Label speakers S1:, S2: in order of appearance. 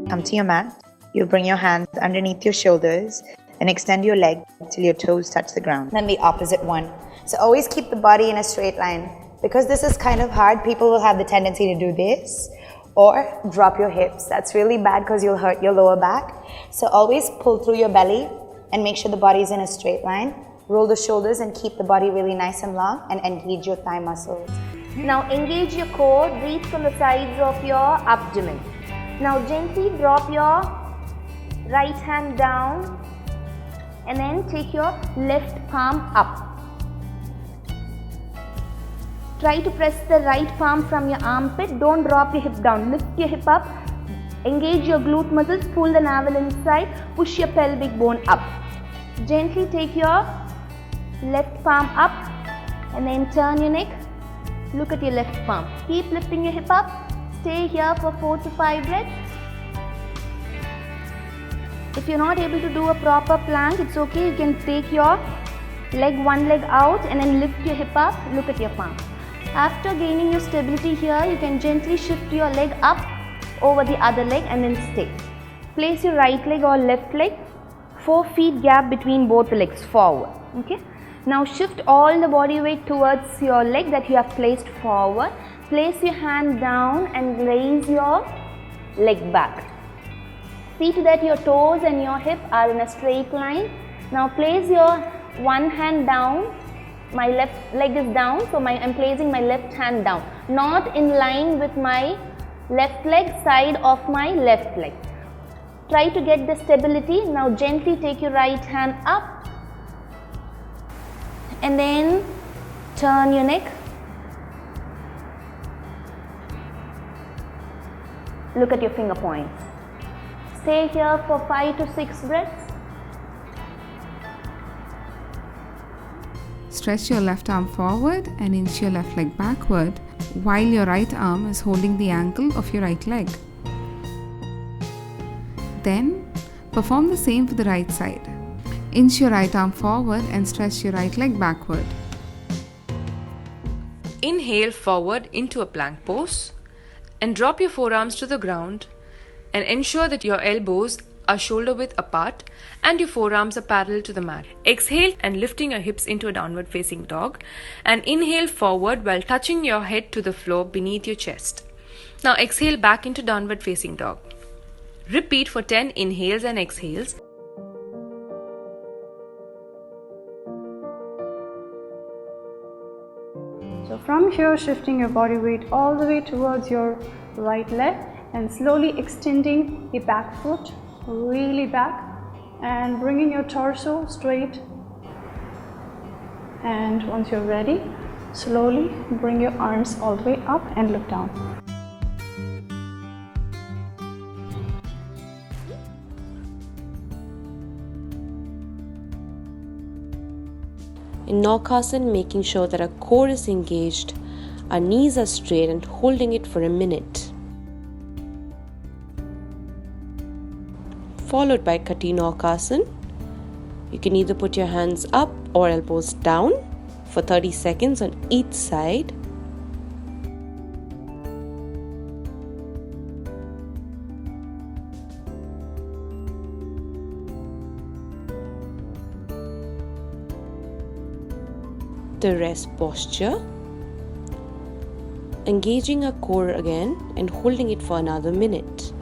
S1: Come to your mat. You'll bring your hands underneath your shoulders and extend your leg till your toes touch the ground. Then the opposite one. So always keep the body in a straight line. Because this is kind of hard, people will have the tendency to do this or drop your hips. That's really bad because you'll hurt your lower back. So always pull through your belly and make sure the body is in a straight line. Roll the shoulders and keep the body really nice and long and engage your thigh muscles.
S2: Now engage your core, breathe from the sides of your abdomen. Now gently drop your right hand down and then take your left palm up. Try to press the right palm from your armpit. Don't drop your hip down. Lift your hip up. Engage your glute muscles. Pull the navel inside. Push your pelvic bone up. Gently take your left palm up and then turn your neck. Look at your left palm. Keep lifting your hip up. Stay here for 4 to 5 breaths. If you're not able to do a proper plank, it's okay. You can take your one leg out and then lift your hip up. Look at your palm. After gaining your stability here, you can gently shift your leg up over the other leg and then stay. Place your right leg or left leg, 4 feet gap between both legs forward. Okay. Now shift all the body weight towards your leg that you have placed forward. Place your hand down and raise your leg back. See to that your toes and your hip are in a straight line. Now place your one hand down. My left leg is down, so I'm placing my left hand down, not in line with my left leg, side of my left leg. Try to get the stability. Now gently take your right hand up and then turn your neck. Look at your finger points. Stay here for 5 to 6 breaths.
S3: Stretch your left arm forward and inch your left leg backward while your right arm is holding the ankle of your right leg. Then, perform the same for the right side. Inch your right arm forward and stretch your right leg backward.
S4: Inhale forward into a plank pose and drop your forearms to the ground and ensure that your elbows are shoulder width apart and your forearms are parallel to the mat. Exhale and lifting your hips into a downward facing dog and inhale forward while touching your head to the floor beneath your chest. Now exhale back into downward facing dog. Repeat for 10 inhales and exhales.
S5: So from here, shifting your body weight all the way towards your right leg and slowly extending the back foot really back and bringing your torso straight. And once you're ready, slowly bring your arms all the way up and look down.
S6: In Kumbhakasana, making sure that our core is engaged, our knees are straight and holding it for a minute. Followed by Kumbhakasana. You can either put your hands up or elbows down for 30 seconds on each side. The rest posture. Engaging our core again and holding it for another minute.